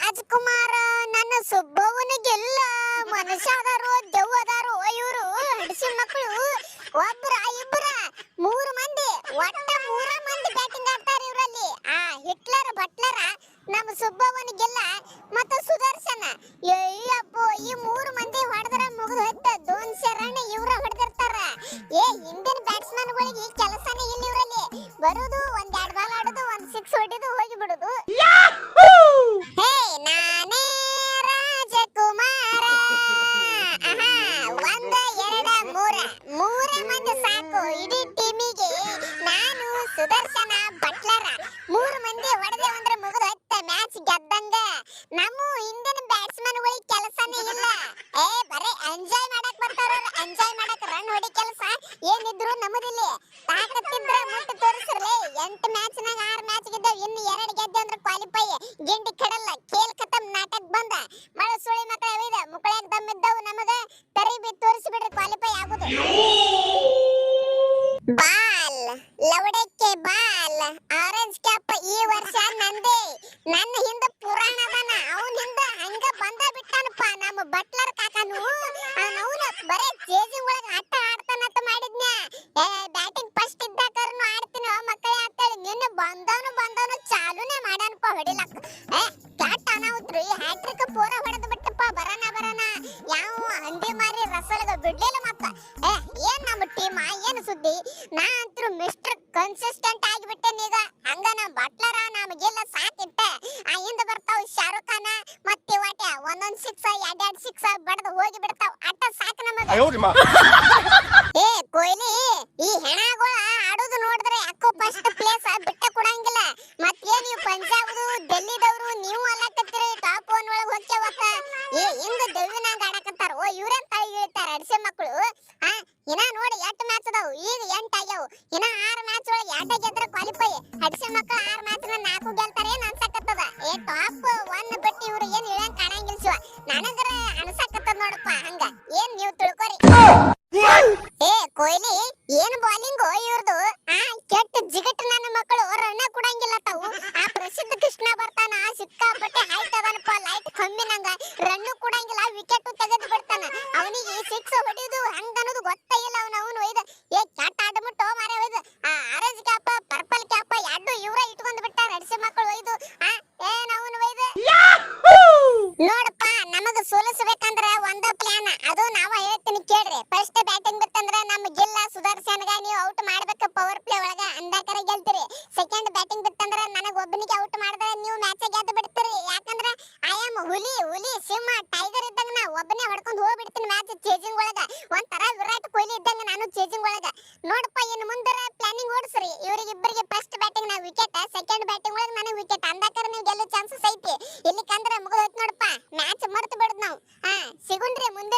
ರಾಜ್ಕುಮಾರ ನನ್ನ ಸುಬ್ಬವನಿಗೆಲ್ಲ ಮನುಷ್ಯದಾರು ದೆವ್ವದಾರು ಇವರು ಹಡಿಸಿ ಮಕ್ಕಳು ಒಬ್ಬರ ಇಬ್ಬರ ಮೂರು ಮಂದಿ ಒಟ್ಟ ಮೂರ ಮಂದಿ ಬ್ಯಾಟಿಂಗ್ ಆಡ್ತಾರೆ ಇವರಲ್ಲಿ. ಹಿಟ್ಲರ್ ಬಟ್ಲರ ನಮ್ಮ ಸುಬ್ಬವನಿಗೆಲ್ಲ ಮತ್ತ ಸುದರ್ಶನ ಅಯ್ಯಪ್ಪೋ ಈ ಮೂರು ಮಂದಿ ಹೊಡೆದ್ರ ಮುಗಿದು ಹೋಯ್ತ. ದೋನ್ಸೆ ರನ್ ಇವ್ರ ಹೊಡೆದಿರ್ತಾರ. ಹಿಂದಿನ ಬ್ಯಾಟ್ಸ್ಮನ್ ಗಳಿಗೆ ಕೆಲಸನೇ ಇಲ್ಲ ಇವರಲ್ಲಿ. ಬರುದು ಒಂದ್ ಎರಡು ಬಾಲ್ ಆಡುದು ಒಂದ್ ಸಿಕ್ಸ್ ಹೊಡಿದು ಹೋಗಿ ಬಿಡುದು. ಹೇ ನಾನೇ ರಾಜಕುಮಾರ ಒಂದ ಎರಡ ಮೂರ ಮಂದಿ ಸಾಕು ಇಡೀ ಟೀಮಿಗೆ. ನಾನು ಸುದರ್ಶನ ಬಟ್ಲರ ಮೂರು ಮಂದಿ ಹೊಡೆದೆ ಅಂದ್ರೆ ಮುಗಿದು ಹೋಯ್ತ ಮ್ಯಾಚ್ ಗೆದ್ದಂಗ. ನಮ್ಮ ಹಿಂದಿನ ಬ್ಯಾಟ್ಸ್ಮನ್ ಗಳಿಗೆ ಕೆಲಸನೇ ಇಲ್ಲ. ಬರೇ ಎಂಜಾಯ್ ಮಾಡಕ್ ಬರ್ತಾರ. ಎಂಜಾಯ್ ಮಾಡಕ್ ರನ್ ಹೊಡಿ ಕೆಲಸ ಏನಿದ್ರು ನಮ್ಮದಿಲ್ಲಿ. ತಾಕತ್ತಿದ್ರ ಮುಟ್ಟು ತೋರಿಸ್ರಲೇ. 8 ಮ್ಯಾಚ್ ನಾಗ 6 ಮ್ಯಾಚ್ ಗೆದ್ದಾವ. ಇನ್ನು 2 ಗೆದ್ದೆ ಅಂದ್ರೆ ಕ್ವಾಲಿಫೈ. ಗಿಂಡಿ ಕಡಲ್ಲ ಖೇಲ್ ಖತಮ್ ನಾಟಕ ಬಂದ. ಮಳ ಸುಳಿ ಮಕ್ಕಳ ಅವಿದ ಮುಕ್ಕಳಾಗ ದಮ್ಮಿದ್ದವು ನಮಗ ತರಿಬಿ ತೋರಿಸಿ ಬಿಡ್ರಿ ಕ್ವಾಲಿಫೈ ಆಗುದು. ಬಾಲ್ ಲವಡಕ್ಕೆ ಬಾಲ್ ಆರೆಂಜ್ ಕ್ಯಾಪ್ ಈ ವರ್ಷ ನಂದೇ. ನನ್ನ ಹಿಂದ ಪುರಾಣ ಅದಾನ. ಅವನ ಹಿಂದ ಹಂಗ ಬಂದ ಬಿಟ್ಟಾನಪ್ಪ ನಮ್ಮ ಬಟ್ಲರ್ ಕಾಕನು. ಅವನ ಬರೇ ಚೇಜಿಂಗ್ ಒಳಗ ಆಟ ಆಡ್ತಾನಂತ ಮಾಡಿದ್ನ. ಬ್ಯಾಟಿಂಗ್ ಫಸ್ಟ್ ಇದ್ದಾಕರ್ನು ಆಡ್ತೀನಿ ಮಕ್ಕಳೇ ಅಂತೇಳಿ ನಿನ್ನೆ ಬಂದವನು ಚಾಲೂನೇ ಮಾಡ್ಯಾನಪ್ಪ ಹೊಡಿಲಕ್ಕ. ಕ್ಯಾಟ್ ಅನಾಹುತ್ರು ಈ ಹ್ಯಾಟ್ರಿಕ್ ಪೂರ ಹೊಡೆದು ಬಿಟ್ಟಪ್ಪ. ಬರನ ಯಾವ ಹಂದಿ ಮಾರಿ ರಸಲ್ಗ ಬಿಡ್ಲಿಲ್ಲ ಮತ್ತ. ಏನ್ ನಮ್ಮ ಟೀಮ್ ಏನು ಸುದ್ದಿ. ನಾ ಅಂತೂ ಮಿಸ್ಟರ್ ಕನ್ಸಿಸ್ಟೆಂಟ್ ಆಗಿಬಿಟ್ಟೇನ ಈಗ. ಹಂಗ ನಮ್ಮ ಬಟ್ಲರ ನಮಗೆಲ್ಲ ಸಾಕಿಟ್ಟ. ಹಿಂದ ಬರ್ತಾವ ಶಾರುಖ್ ಖಾನ ಮತ್ತೆ ವಾಟ್ಯ ಒಂದೊಂದ್ ಸಿಕ್ಸ್ ಎರಡೆರಡು ಸಿಕ್ಸ್ ಬಡ್ದು ಹೋಗಿ ಬಿಡ್ತಾವ. ಅಟ್ಟ ಸಾಕು ನಮಗ. ಕೊಹ್ಲಿ ಈ ಹೆಣಗಳ ಆಡೋದು ನೋಡಿದ್ರೆ ಯಾಕೋ ಫಸ್ಟ್ ಪ್ಲೇಸ್ ಬಿಟ್ಟ ಕೊಡಂಗಿಲ್ಲ. ಮತ್ತೇನ್ ನೀವು ಪಂಜಾಬ್ದು ಡೆಲ್ಲಿದವ್ರು ನೀವು ಅಲ್ಲಕತ್ತೀರಿ ಟಾಪ್ 1 ಒಳಗೆ ಹೋಗ್ತೇವಕ್ಕ. ಹಿಂಗ ದೆವ್ವಿನಾಗ ಆಡಕತ್ತಾರ. ಇವ್ರೇನ್ ತಳಿ ಇಳ್ತಾರ ಅಡಿಸೆ ಮಕ್ಕಳು. ಇನ್ನ ನೋಡಿ 8 ಮ್ಯಾಚ್ ಅದಾವು. ಈಗ 8 ಆಗ್ಯಾವ. ಇನ್ನ 6 ಮ್ಯಾಚ್ ಒಳಗೆ 2 ಗೆದ್ರೆ ಕ್ವಾಲಿಫೈ. ಅಡಿಸೆ ಮಕ್ಕಳು 6 ಮ್ಯಾಚ್ ನ 4 ಗೆಲ್ತಾರೆ ಏನ್ ಅನ್ಸಕತ್ತದ. ಟಾಪ್ 1 ಬಿಟ್ಟು ಇವ್ರು ಏನ್ ಇಳಂಗ್ ಕಾಣಂಗಿಲ್ಲ ಶಿವ. ನನಗರ ಅನ್ಸಕತ್ತದ ನೋಡಪ್ಪ ಹಂಗ. ಏನ್ ನೀವು ತಿಳ್ಕೊರಿ. ಕೊಹ್ಲಿ ಏನ್ ಬಾಲಿಂಗ್ ಇವ್ರದು. ಕೆಟ್ಟ ಜಿಗಟ್ ನನ್ನ ಮಕ್ಕಳು ರನ್ನ ಕೊಡಂಗಿಲ್ಲ ತಾವು. ಪ್ರಸಿದ್ಧ ಕೃಷ್ಣ ಬರ್ತಾನ ಸಿಕ್ಕಾಪಟ್ಟೆ ಹೈಟ್ ಅದನಪ್ಪ. ಲೈಟ್ ಕಮ್ಮಿ ನಂಗ ರನ್ನು ಕೊಡಂಗಿಲ್ಲ. ವಿಕೆಟ್ ತೆಗೆದು ಬಿಡ್ತಾನ. ಅವನಿಗೆ ಸಿಕ್ಸ್ ಹೊಡಿಯೋದು ಹಂಗ ಅನ್ನೋದು ಗೊತ್ತೇ ಇಲ್ಲ. ಅವನು ಒಯ್ದ ಕೆಟ್ಟ ಆಡ್ಬಿಟ್ಟು ಮಾರೇ ಒಯ್ದು ಆರೆಂಜ್ ಕ್ಯಾಪ್ ಪರ್ಪಲ್ ಕ್ಯಾಪ್ ಎರಡು ಇವ್ರ ಇಟ್ಕೊಂಡ್ ಬಿಟ್ಟಾರ ಅಡಿಸೆ ಮಕ್ಕಳು ಒಯ್ದು. ಏನ್ ಅವನು ಒಯ್ದು ನೋಡಪ್ಪ ನಮಗ ಸೋಲಿಸಬೇಕಂದ್ರ ಒಂದ ಪ್ಲಾನ್. ಅದು ನಾವ ಹೇಳ್ತೀನಿ ಕೇಳ್ರಿ. ಫಸ್ಟ್ ಬ್ಯಾಟಿಂಗ್ ಬಿತ್ತಂದ್ರ ನಮ್ಮ ಗಿಲ್ಲ ಸುದರ್ಶನ್ಗ ನೀವು ಔಟ್ ಮಾಡ್ಬೇಕು ಪವರ್ ಪ್ಲೇ ಒಳಗ. ಅಂದಾಕರ ಗೆಲ್ತೀರಿ. ಸೆಕೆಂಡ್ ಬ್ಯಾಟಿಂಗ್ ಬಿತ್ತಂದ್ರ ನನಗ ಒಬ್ಬನಿಗೆ ಔಟ್ ಮಾಡಿದ್ರೆ ನೀವು ಮ್ಯಾಚ್ ಗೆದ್ದು ಬಿಡ್ತೀರಿ. ಯಾಕಂದ್ರ ಐ ಆಮ್ ಹುಲಿ ಸಿಂಹ ಟೈಗರ್ ಇದ್ದಂಗ ನಾ ಒಬ್ಬನೇ ಹೊಡ್ಕೊಂಡು ಹೋಗ್ಬಿಡ್ತೀನಿ ಮ್ಯಾಚ್ ಚೇಜಿಂಗ್ ಒಳಗ. ಒಂಥರ ವಿರಾಟ್ ಕೊಹ್ಲಿ ಇದ್ದಂಗ ನಾನು ಚೇಜಿಂಗ್ ಒಳಗ. ನೋಡಪ್ಪ ಇನ್ನು ಮುಂದರ ಪ್ಲಾನಿಂಗ್ ಓಡಿಸ್ರಿ. ಇವ್ರಿಗಿಬ್ಬರಿಗೆ ಫಸ್ಟ್ ಬ್ಯಾಟಿಂಗ್ ನಾ ವಿಕೆಟ್, ಸೆಕೆಂಡ್ ಬ್ಯಾಟಿಂಗ್ ಒಳಗ ನನಗೆ ವಿಕೆಟ್. ಅಂದಾಕರ ನೀವು ಗೆಲ್ಲೋ ಚಾನ್ಸಸ್ ಐತಿ. ಇಲ್ಲಿಕಂದ್ರ ಮುಗಿದೋಯ್ತು ನೋಡಪ್ಪ. ಮ್ಯಾಚ್ ಮರ್ತು ಬಿಡದ್ ನಾವು. ಸಿಗುಣ್ರಿ ಮುಂದೆ.